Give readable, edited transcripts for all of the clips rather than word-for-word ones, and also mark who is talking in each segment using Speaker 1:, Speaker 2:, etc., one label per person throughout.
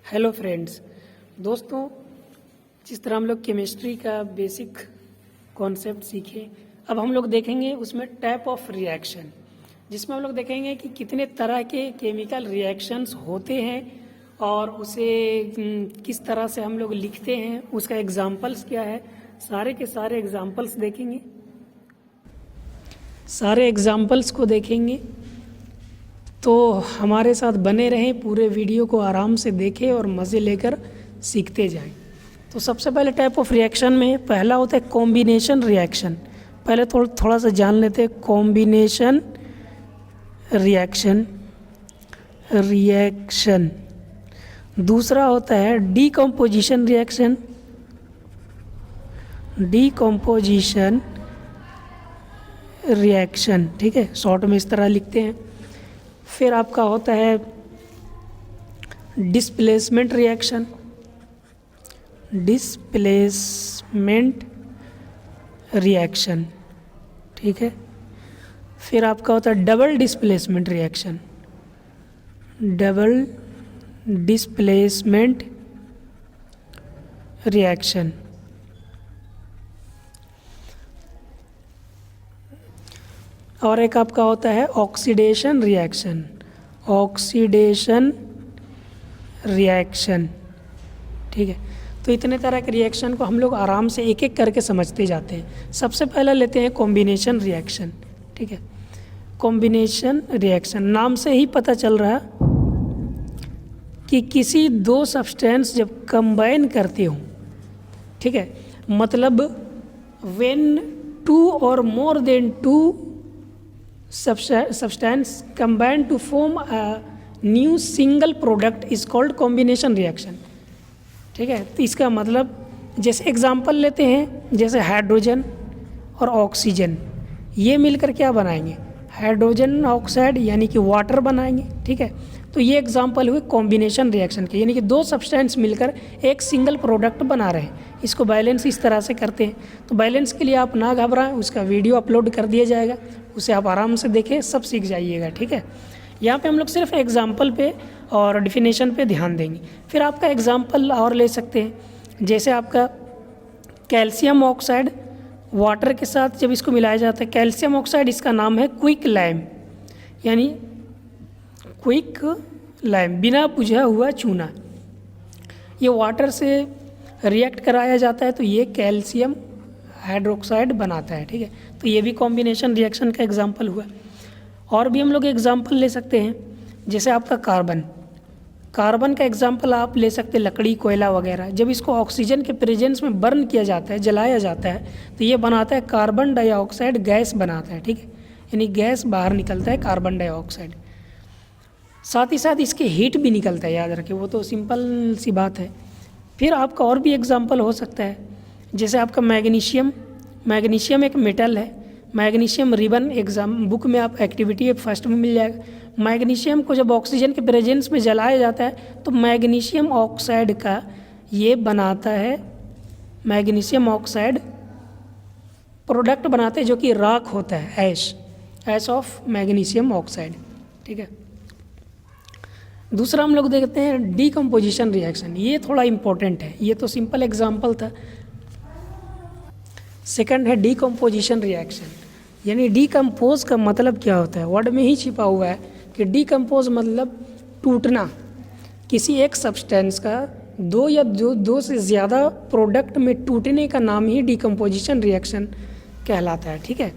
Speaker 1: Hello friends. दोस्तों, जिस तरह हम लोग केमिस्ट्री का बेसिक कॉन्सेप्ट सीखे, अब हम लोग देखेंगे उसमें टाइप ऑफ रिएक्शन, जिसमें हम लोग देखेंगे कि कितने तरह के केमिकल रिएक्शंस होते हैं और उसे किस तरह से हम लोग लिखते हैं, उसका एग्जाम्पल्स क्या है। सारे के सारे एग्जाम्पल्स देखेंगे, सारे एग्जाम्पल्स को देखेंगे। तो हमारे साथ बने रहें, पूरे वीडियो को आराम से देखें और मज़े लेकर सीखते जाएं। तो सबसे पहले टाइप ऑफ रिएक्शन में पहला होता है कॉम्बिनेशन रिएक्शन। पहले थोड़ा सा जान लेते हैं कॉम्बिनेशन रिएक्शन। दूसरा होता है डीकम्पोजिशन रिएक्शन। डीकम्पोजिशन रिएक्शन, ठीक है, शॉर्ट में इस तरह लिखते हैं। फिर आपका होता है डिस्प्लेसमेंट रिएक्शन। डिस्प्लेसमेंट रिएक्शन, ठीक है। फिर आपका होता है double displacement reaction. Double displacement reaction. और एक आपका होता है ऑक्सीडेशन रिएक्शन। ऑक्सीडेशन रिएक्शन, ठीक है। तो इतने तरह के रिएक्शन को हम लोग आराम से एक एक करके समझते जाते हैं। सबसे पहले लेते हैं कॉम्बिनेशन रिएक्शन, ठीक है। कॉम्बिनेशन रिएक्शन नाम से ही पता चल रहा कि किसी दो सब्सटेंस जब कंबाइन करते हो, ठीक है, मतलब व्हेन टू और more than two substance combine to form a new single product is called combination reaction, ठीक है। तो इसका मतलब जैसे एग्जांपल लेते हैं, जैसे हाइड्रोजन और ऑक्सीजन, ये मिलकर क्या बनाएंगे, हाइड्रोजन ऑक्साइड यानी कि वाटर बनाएंगे, ठीक है। तो ये एग्जांपल हुए कॉम्बिनेशन रिएक्शन के, यानी कि दो सब्सटेंस मिलकर एक सिंगल प्रोडक्ट बना रहे हैं। इसको बैलेंस इस तरह से करते हैं। तो बैलेंस के लिए आप ना घबराएं, उसका वीडियो अपलोड कर दिया जाएगा, उसे आप आराम से देखें, सब सीख जाइएगा, ठीक है। यहाँ पे हम लोग सिर्फ एग्जाम्पल पे और डिफिनेशन पे ध्यान देंगे। फिर आपका एग्जाम्पल और ले सकते हैं, जैसे आपका कैल्शियम ऑक्साइड वाटर के साथ जब इसको मिलाया जाता है, कैल्शियम ऑक्साइड, इसका नाम है क्विक लाइम, यानी क्विक लाइम, बिना बुझा हुआ चूना। ये वाटर से रिएक्ट कराया जाता है तो ये कैल्शियम हाइड्रोक्साइड बनाता है, ठीक है। तो ये भी कॉम्बिनेशन रिएक्शन का एग्जाम्पल हुआ। और भी हम लोग एग्जाम्पल ले सकते हैं, जैसे आपका कार्बन। कार्बन का एग्जाम्पल आप ले सकते हैं लकड़ी, कोयला वगैरह। जब इसको ऑक्सीजन के प्रेजेंस में बर्न किया जाता है, जलाया जाता है, तो ये बनाता है कार्बन डाइऑक्साइड गैस बनाता है, ठीक है, यानी गैस बाहर निकलता है कार्बन डाइऑक्साइड। साथ ही साथ इसके हीट भी निकलता है, याद रखें, वो तो सिंपल सी बात है। फिर आपका और भी एग्जाम्पल हो सकता है, जैसे आपका मैग्नीशियम। मैग्नीशियम एक मेटल है। मैग्नीशियम रिबन एग्जाम बुक में आप एक्टिविटी फर्स्ट में मिल जाएगा। मैग्नीशियम को जब ऑक्सीजन के प्रेजेंस में जलाया जाता है तो मैग्नीशियम ऑक्साइड का ये बनाता है, मैग्नीशियम ऑक्साइड प्रोडक्ट बनाते हैं जो कि राख होता है, ऐश ऑफ मैग्नीशियम ऑक्साइड, ठीक है। दूसरा हम लोग देखते हैं डीकम्पोजिशन रिएक्शन। ये थोड़ा इम्पोर्टेंट है, ये तो सिंपल एग्जाम्पल था। सेकंड है डीकम्पोजिशन रिएक्शन, यानी डीकम्पोज का मतलब क्या होता है, वर्ड में ही छिपा हुआ है कि डीकम्पोज मतलब टूटना। किसी एक सब्सटेंस का दो या दो से ज़्यादा प्रोडक्ट में टूटने का नाम ही डीकम्पोजिशन रिएक्शन कहलाता है, ठीक है।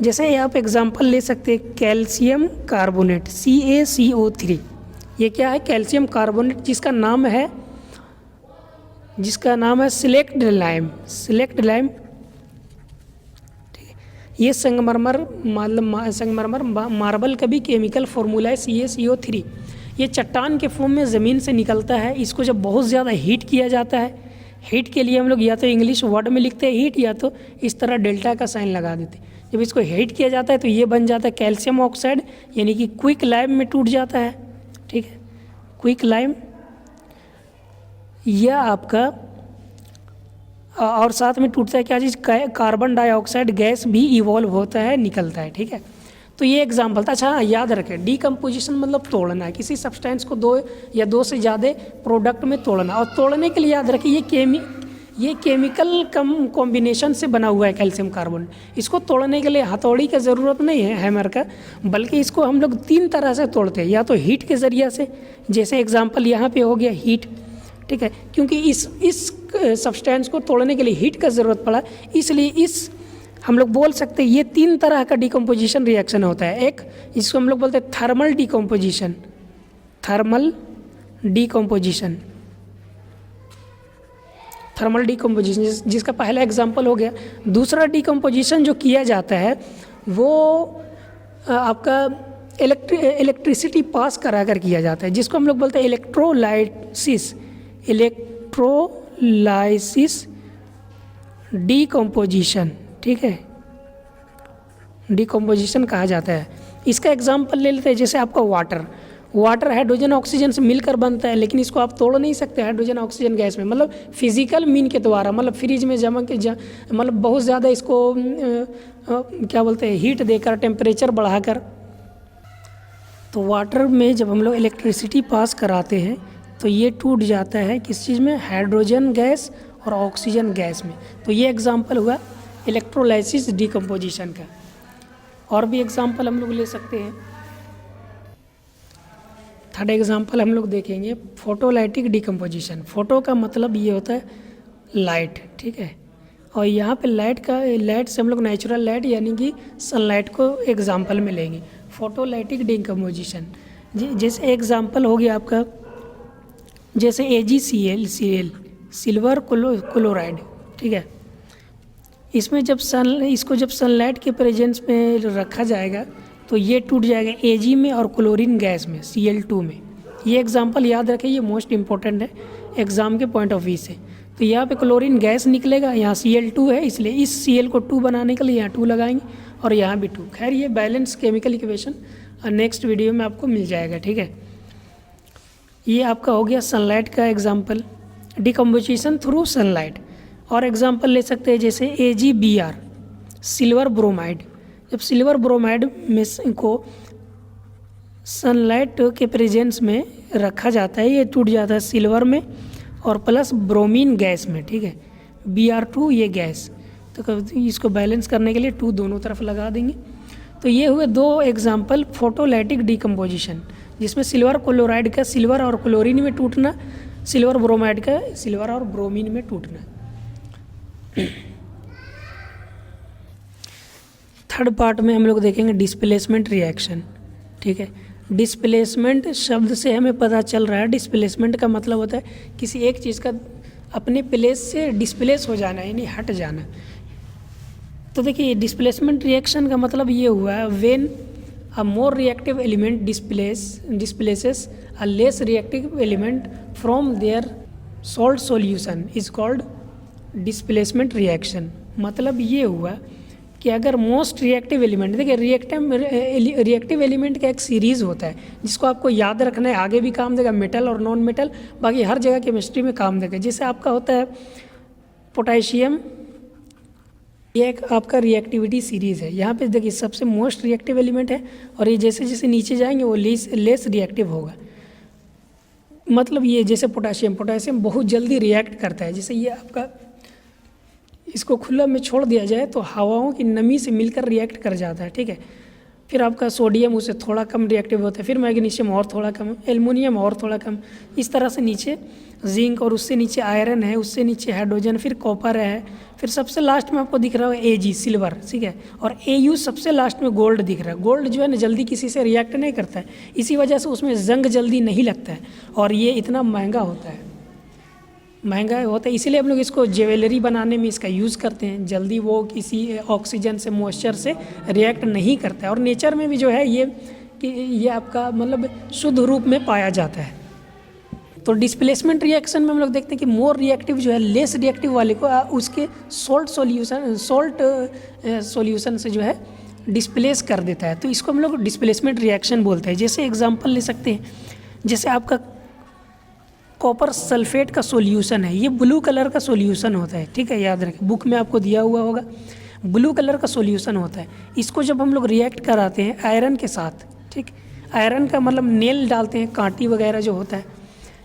Speaker 1: जैसे आप एग्जांपल ले सकते हैं कैल्शियम कार्बोनेट, CaCO3। ये क्या है, कैल्शियम कार्बोनेट, जिसका नाम है सिलेक्ट लाइम। ये संगमरमर मार्बल का भी केमिकल फॉर्मूला है CaCO3। ये चट्टान के फॉर्म में ज़मीन से निकलता है। इसको जब बहुत ज़्यादा हीट किया जाता है, हीट के लिए हम लोग या तो इंग्लिश वर्ड में लिखते हैं हीट, या तो इस तरह डेल्टा का साइन लगा देते हैं। जब इसको हीट किया जाता है तो ये बन जाता है कैल्शियम ऑक्साइड, यानी कि क्विक लाइम में टूट जाता है, ठीक है, क्विक लाइम। यह आपका और साथ में टूटता है क्या चीज़, कार्बन डाइऑक्साइड गैस भी इवॉल्व होता है, निकलता है, ठीक है। तो ये एग्जाम्पल था। अच्छा हाँ, याद रखें, डिकम्पोजिशन मतलब तोड़ना है, किसी सब्सटेंस को दो या दो से ज़्यादा प्रोडक्ट में तोड़ना। और तोड़ने के लिए याद रखें ये केमिकल कॉम्बिनेशन से बना हुआ है कैल्शियम कार्बोनेट। इसको तोड़ने के लिए हथौड़ी की ज़रूरत नहीं है, हैमर का, बल्कि इसको हम लोग 3 तरह से तोड़ते हैं। या तो हीट के ज़रिए से, जैसे एग्जांपल यहाँ पे हो गया हीट, ठीक है, क्योंकि इस सब्सटेंस को तोड़ने के लिए हीट का ज़रूरत पड़ा, इसलिए हम लोग बोल सकते हैं ये 3 तरह का डिकम्पोजिशन रिएक्शन होता है। एक जिसको हम लोग बोलते हैं थर्मल डिकम्पोजिशन, थर्मल डिकम्पोजिशन जिसका पहला एग्जांपल हो गया। दूसरा डिकम्पोजिशन जो किया जाता है वो आपका इलेक्ट्रिसिटी पास करा कर किया जाता है, जिसको हम लोग बोलते हैं इलेक्ट्रोलाइसिस डिकम्पोजिशन, ठीक है, डिकम्पोजिशन कहा जाता है। इसका एग्जांपल ले लेते हैं, जैसे आपका वाटर हाइड्रोजन ऑक्सीजन से मिलकर बनता है, लेकिन इसको आप तोड़ नहीं सकते हाइड्रोजन ऑक्सीजन गैस में, मतलब फिजिकल मीन के द्वारा, मतलब फ्रिज में जमा के मतलब बहुत ज़्यादा इसको क्या बोलते हैं, हीट देकर, टेम्परेचर बढ़ाकर। तो वाटर में जब हम लोग इलेक्ट्रिसिटी पास कराते हैं तो ये टूट जाता है किस चीज़ में, हाइड्रोजन गैस और ऑक्सीजन गैस में। तो ये एग्जाम्पल हुआ इलेक्ट्रोलाइसिस डिकम्पोजिशन का। और भी एग्जाम्पल हम लोग ले सकते हैं। थर्ड एग्जाम्पल हम लोग देखेंगे फोटोलाइटिक डिकम्पोजिशन। फोटो का मतलब ये होता है लाइट, ठीक है, और यहाँ पे लाइट से हम लोग नेचुरल लाइट यानी कि सनलाइट को एग्जाम्पल में लेंगे। फोटोलाइटिक डिकम्पोजिशन जैसे एग्जाम्पल हो गया आपका, जैसे AgCl सिल्वर क्लोराइड, ठीक है, इसमें इसको जब सनलाइट के प्रेजेंस में रखा जाएगा तो ये टूट जाएगा Ag में और क्लोरीन गैस में Cl2 में। ये एग्जांपल याद रखें, ये मोस्ट इंपॉर्टेंट है एग्ज़ाम के पॉइंट ऑफ व्यू से। तो यहाँ पे क्लोरीन गैस निकलेगा, यहाँ Cl2 है, इसलिए इस Cl को 2 बनाने के लिए यहाँ 2 लगाएंगे और यहाँ भी 2। खैर ये balance chemical equation next video में आपको मिल जाएगा, ठीक है। ये आपका हो गया सनलाइट का एग्जाम्पल, डिकम्पोजिशन थ्रू सनलाइट। और एग्जाम्पल ले सकते हैं जैसे AgBr सिल्वर ब्रोमाइड। जब सिल्वर ब्रोमाइड में को सनलाइट के प्रेजेंस में रखा जाता है, ये टूट जाता है सिल्वर में और प्लस ब्रोमीन गैस में, ठीक है, Br2 ये गैस। तो इसको बैलेंस करने के लिए 2 दोनों तरफ लगा देंगे। तो ये हुए 2 एग्जाम्पल फोटोलाइटिक डिकम्पोजिशन, जिसमें सिल्वर क्लोराइड का सिल्वर और क्लोरीन में टूटना, सिल्वर ब्रोमाइड का सिल्वर और ब्रोमीन में टूटना। थर्ड पार्ट में हम लोग देखेंगे डिस्प्लेसमेंट रिएक्शन, ठीक है। डिस्प्लेसमेंट शब्द से हमें पता चल रहा है, डिस्प्लेसमेंट का मतलब होता है किसी एक चीज़ का अपने प्लेस से डिस्प्लेस हो जाना, यानी हट जाना। तो देखिए डिस्प्लेसमेंट रिएक्शन का मतलब ये हुआ है when a more reactive element displaces a less reactive element from their salt solution is called displacement reaction. मतलब ये हुआ कि अगर मोस्ट रिएक्टिव एलिमेंट, देखिए रिएक्टिव एलिमेंट का एक सीरीज़ होता है जिसको आपको याद रखना है, आगे भी काम देगा, मेटल और नॉन मेटल, बाकी हर जगह केमिस्ट्री में काम देगा। जैसे आपका होता है पोटेशियम, ये एक आपका रिएक्टिविटी सीरीज़ है। यहाँ पे देखिए सबसे मोस्ट रिएक्टिव एलिमेंट है और ये जैसे जैसे नीचे जाएंगे वो लेस रिएक्टिव होगा। मतलब ये जैसे पोटेशियम बहुत जल्दी रिएक्ट करता है। जैसे ये आपका इसको खुला में छोड़ दिया जाए तो हवाओं की नमी से मिलकर रिएक्ट कर जाता है, ठीक है। फिर आपका सोडियम उससे थोड़ा कम रिएक्टिव होता है, फिर मैग्नीशियम और थोड़ा कम, एल्युमिनियम और थोड़ा कम, इस तरह से नीचे जिंक और उससे नीचे आयरन है, उससे नीचे हाइड्रोजन, फिर कॉपर है, फिर सबसे लास्ट में आपको दिख रहा है Ag सिल्वर, ठीक है, और Au सबसे लास्ट में गोल्ड दिख रहा है। गोल्ड जो है ना जल्दी किसी से रिएक्ट नहीं करता है, इसी वजह से उसमें जंग जल्दी नहीं लगता है और ये इतना महंगा होता है, इसीलिए हम लोग इसको ज्वेलरी बनाने में इसका यूज़ करते हैं। जल्दी वो किसी ऑक्सीजन से, मॉइस्चर से रिएक्ट नहीं करता है और नेचर में भी जो है ये आपका मतलब शुद्ध रूप में पाया जाता है। तो डिस्प्लेसमेंट रिएक्शन में हम लोग देखते हैं कि मोर रिएक्टिव जो है लेस रिएक्टिव वाले को उसके सॉल्ट सॉल्यूशन से जो है डिस्प्लेस कर देता है, तो इसको हम लोग डिस्प्लेसमेंट रिएक्शन बोलते हैं। जैसे एग्जांपल ले सकते हैं, जैसे आपका कॉपर सल्फेट का सॉल्यूशन है, ये ब्लू कलर का सॉल्यूशन होता है, ठीक है, याद रखें, बुक में आपको दिया हुआ होगा। ब्लू कलर का सॉल्यूशन होता है। इसको जब हम लोग रिएक्ट कराते हैं आयरन के साथ, ठीक, आयरन का मतलब नेल डालते हैं, कांटी वगैरह जो होता है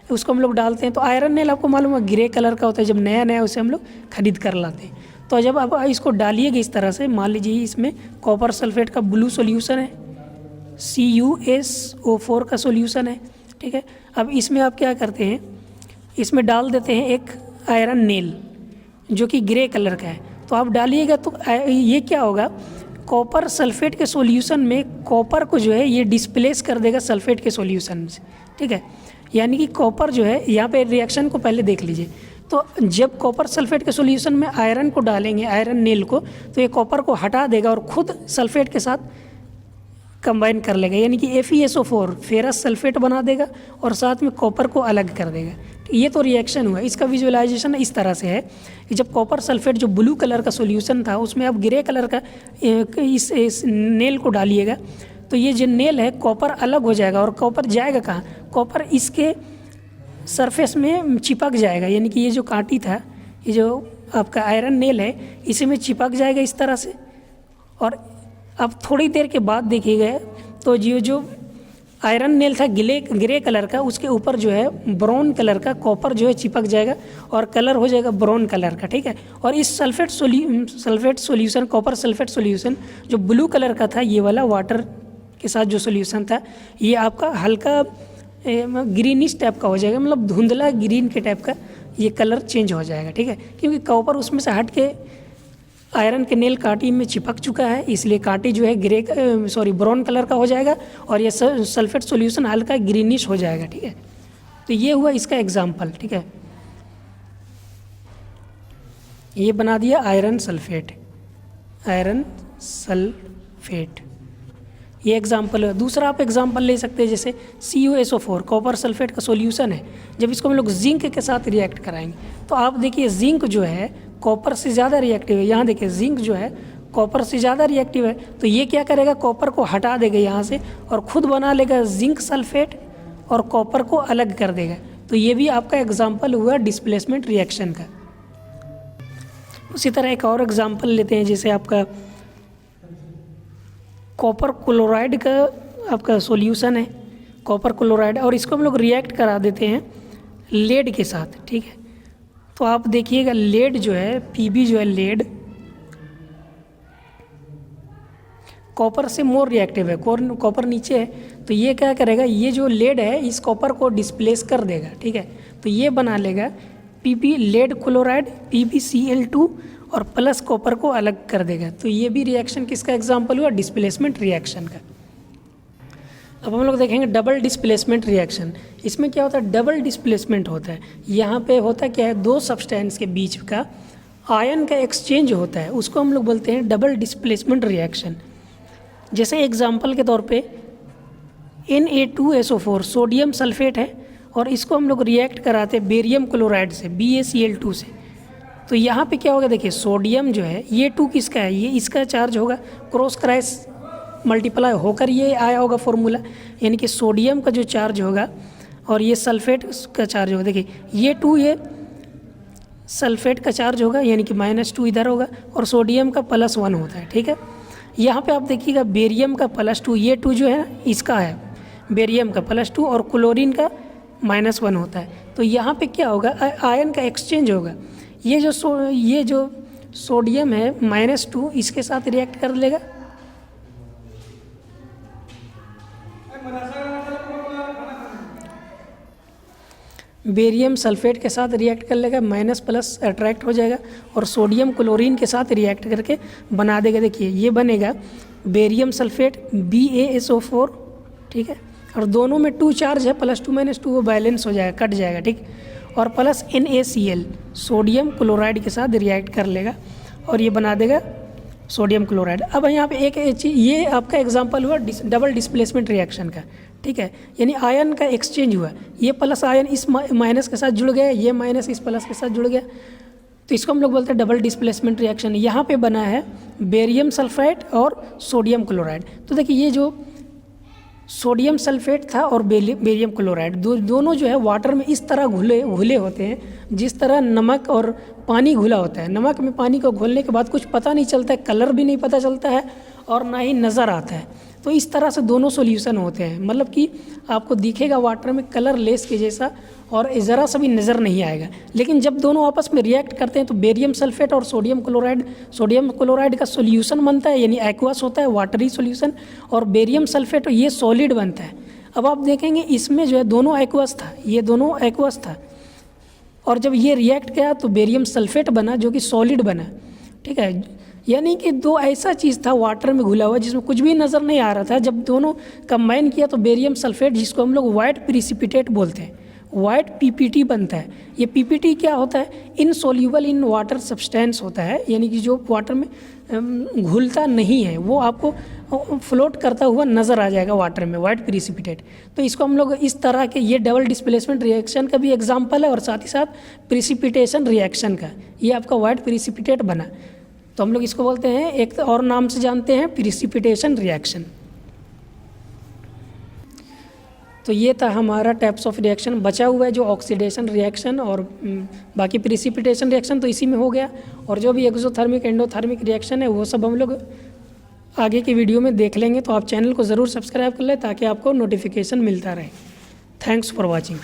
Speaker 1: उसको हम लोग डालते हैं। तो आयरन नेल आपको मालूम है ग्रे कलर का होता है, जब नया नया उसे हम लोग खरीद कर लाते हैं। तो जब आप इसको डालिएगा इस तरह से, मान लीजिए इसमें कॉपर सल्फेट का ब्लू सॉल्यूशन है, CuSO4 का सॉल्यूशन है, ठीक है। अब इसमें आप क्या करते हैं, इसमें डाल देते हैं एक आयरन नेल जो कि ग्रे कलर का है। तो आप डालिएगा तो ये क्या होगा, कॉपर सल्फेट के सॉल्यूशन में कॉपर को जो है ये डिस्प्लेस कर देगा सल्फेट के सॉल्यूशन से, ठीक है। यानी कि कॉपर जो है, यहाँ पे रिएक्शन को पहले देख लीजिए। तो जब कॉपर सल्फेट के सॉल्यूशन में आयरन को डालेंगे, आयरन नेल को, तो ये कॉपर को हटा देगा और खुद सल्फेट के साथ कंबाइन कर लेगा, यानी कि FeSO4 फेरस सल्फेट बना देगा और साथ में कॉपर को अलग कर देगा। ये तो रिएक्शन हुआ। इसका विजुअलाइजेशन इस तरह से है कि जब कॉपर सल्फेट जो ब्लू कलर का सॉल्यूशन था उसमें आप ग्रे कलर का इस नेल को डालिएगा, तो ये जो नेल है कॉपर अलग हो जाएगा। और कॉपर जाएगा कहाँ, कॉपर इसके सरफेस में चिपक जाएगा, यानी कि ये जो कांटी था, ये जो आपका आयरन नेल है, इसी में चिपक जाएगा इस तरह से। और अब थोड़ी देर के बाद देखिएगा तो जो आयरन नेल था ग्रे कलर का, उसके ऊपर जो है ब्राउन कलर का कॉपर जो है चिपक जाएगा और कलर हो जाएगा ब्राउन कलर का, ठीक है। और इस sulphate solution copper sulphate solution जो ब्लू कलर का था, ये वाला वाटर के साथ जो सॉल्यूशन था, ये आपका हल्का ग्रीनिश टाइप का हो जाएगा, मतलब धुंधला ग्रीन के टाइप का ये कलर चेंज हो जाएगा, ठीक है। क्योंकि कॉपर उसमें से हट के आयरन के नेल कांटी में चिपक चुका है, इसलिए कांटी जो है ब्राउन कलर का हो जाएगा और ये सल्फेट सॉल्यूशन हल्का ग्रीनिश हो जाएगा, ठीक है। तो ये हुआ इसका एग्जाम्पल, ठीक है। ये बना दिया आयरन सल्फेट, ये एग्जाम्पल है। दूसरा आप एग्जाम्पल ले सकते हैं, जैसे CuSO4 कॉपर सल्फेट का सॉल्यूशन है। जब इसको हम लोग जिंक के साथ रिएक्ट कराएंगे तो आप देखिए जिंक जो है कॉपर से ज़्यादा रिएक्टिव है। यहाँ देखिए जिंक जो है कॉपर से ज़्यादा रिएक्टिव है, तो ये क्या करेगा, कॉपर को हटा देगा यहाँ से और खुद बना लेगा जिंक सल्फेट और कॉपर को अलग कर देगा। तो ये भी आपका एग्जाम्पल हुआ डिस्प्लेसमेंट रिएक्शन का। उसी तरह एक और एग्जाम्पल लेते हैं, जैसे आपका कॉपर क्लोराइड का आपका सॉल्यूशन है, कॉपर क्लोराइड, और इसको हम लोग रिएक्ट करा देते हैं लेड के साथ, ठीक है। तो आप देखिएगा लेड जो है, Pb जो है लेड कॉपर से मोर रिएक्टिव है, कॉपर नीचे है, तो ये क्या करेगा, ये जो लेड है इस कॉपर को डिस्प्लेस कर देगा, ठीक है। तो ये बना लेगा Pb लेड क्लोराइड PbCl2 और प्लस कॉपर को अलग कर देगा। तो ये भी रिएक्शन किसका एग्जाम्पल हुआ, डिस्प्लेसमेंट रिएक्शन का। अब हम लोग देखेंगे डबल डिस्प्लेसमेंट रिएक्शन। इसमें क्या होता है, डबल डिस्प्लेसमेंट होता है। यहाँ पे होता क्या है, दो सब्सटेंस के बीच का आयन का एक्सचेंज होता है, उसको हम लोग बोलते हैं डबल डिस्प्लेसमेंट रिएक्शन। जैसे एग्जांपल के तौर पे Na2SO4 सोडियम सल्फेट है और इसको हम लोग रिएक्ट कराते हैं बेरियम क्लोराइड से, BaCl2 से। तो यहाँ पे क्या होगा, देखिए सोडियम जो है ये 2 किसका है, ये इसका चार्ज होगा, क्रॉस क्राइस मल्टीप्लाई होकर ये आया होगा फॉर्मूला, यानी कि सोडियम का जो चार्ज होगा और ये सल्फेट का चार्ज होगा। देखिए ये 2 ये सल्फेट का चार्ज होगा, यानी कि -2 इधर होगा और सोडियम का +1 होता है, ठीक है। यहाँ पे आप देखिएगा बेरियम का +2, ये 2 जो है ना इसका है, बेरियम का +2 और क्लोरीन का -1 होता है। तो यहाँ पे क्या होगा, आयन का एक्सचेंज होगा। ये जो सोडियम है -2 इसके साथ रिएक्ट कर लेगा, बेरियम सल्फेट के साथ रिएक्ट कर लेगा, माइनस अट्रैक्ट हो जाएगा और सोडियम क्लोरीन के साथ रिएक्ट करके बना देगा। देखिए ये बनेगा बेरियम सल्फेट BaSO4, ठीक है, और दोनों में 2 चार्ज है, +2 -2 वो बैलेंस हो जाएगा, कट जाएगा, ठीक। और प्लस NaCl सोडियम क्लोराइड के साथ रिएक्ट कर लेगा और ये बना देगा सोडियम क्लोराइड। अब यहाँ पे एक चीज़, ये आपका एग्जांपल हुआ डबल डिस्प्लेसमेंट रिएक्शन का, ठीक है, यानी आयन का एक्सचेंज हुआ। ये प्लस आयन इस माइनस के साथ जुड़ गया, ये माइनस इस प्लस के साथ जुड़ गया, तो इसको हम लोग बोलते हैं डबल डिस्प्लेसमेंट रिएक्शन। यहाँ पे बना है बेरियम सल्फाइड और सोडियम क्लोराइड। तो देखिए ये जो सोडियम सल्फेट था और बेरियम क्लोराइड, दोनों जो है वाटर में इस तरह घुले होते हैं जिस तरह नमक और पानी घुला होता है। नमक में पानी को घोलने के बाद कुछ पता नहीं चलता है, कलर भी नहीं पता चलता है और ना ही नज़र आता है। तो इस तरह से दोनों सॉल्यूशन होते हैं, मतलब कि आपको दिखेगा वाटर में कलर लेस के जैसा और ज़रा सा भी नज़र नहीं आएगा। लेकिन जब दोनों आपस में रिएक्ट करते हैं तो बेरियम सल्फेट और सोडियम क्लोराइड का सॉल्यूशन बनता है, यानी एक्वस होता है, वाटरी सॉल्यूशन, और बेरियम सल्फेट ये सॉलिड बनता है। अब आप देखेंगे इसमें जो है दोनों एक्वस था, ये दोनों एक्वस था, और जब ये रिएक्ट किया तो बेरियम सल्फेट बना जो कि सॉलिड बना, ठीक है। यानी कि दो ऐसा चीज़ था वाटर में घुला हुआ जिसमें कुछ भी नज़र नहीं आ रहा था, जब दोनों कंबाइन किया तो बेरियम सल्फेट, जिसको हम लोग वाइट प्रिसिपिटेट बोलते हैं, वाइट पीपीटी बनता है। ये पीपीटी क्या होता है? इनसोल्यूबल इन वाटर सब्सटेंस होता है, यानी कि जो वाटर में घुलता नहीं है, वो आपको फ्लोट करता हुआ नज़र आ जाएगा वाटर में, वाइट प्रिसिपिटेट। तो इसको हम लोग इस तरह के, ये डबल डिस्प्लेसमेंट रिएक्शन का भी एग्जाम्पल है और साथ ही साथ प्रिसिपिटेशन रिएक्शन का। ये आपका वाइट प्रिसिपिटेट बना, तो हम लोग इसको बोलते हैं, एक और नाम से जानते हैं, प्रिसिपिटेशन रिएक्शन। तो ये था हमारा टाइप्स ऑफ रिएक्शन। बचा हुआ है जो ऑक्सीडेशन रिएक्शन और बाकी प्रिसिपिटेशन रिएक्शन तो इसी में हो गया, और जो भी एक्सोथर्मिक एंडोथर्मिक रिएक्शन है वो सब हम लोग आगे की वीडियो में देख लेंगे। तो आप चैनल को ज़रूर सब्सक्राइब कर लें ताकि आपको नोटिफिकेशन मिलता रहे। Thanks for watching.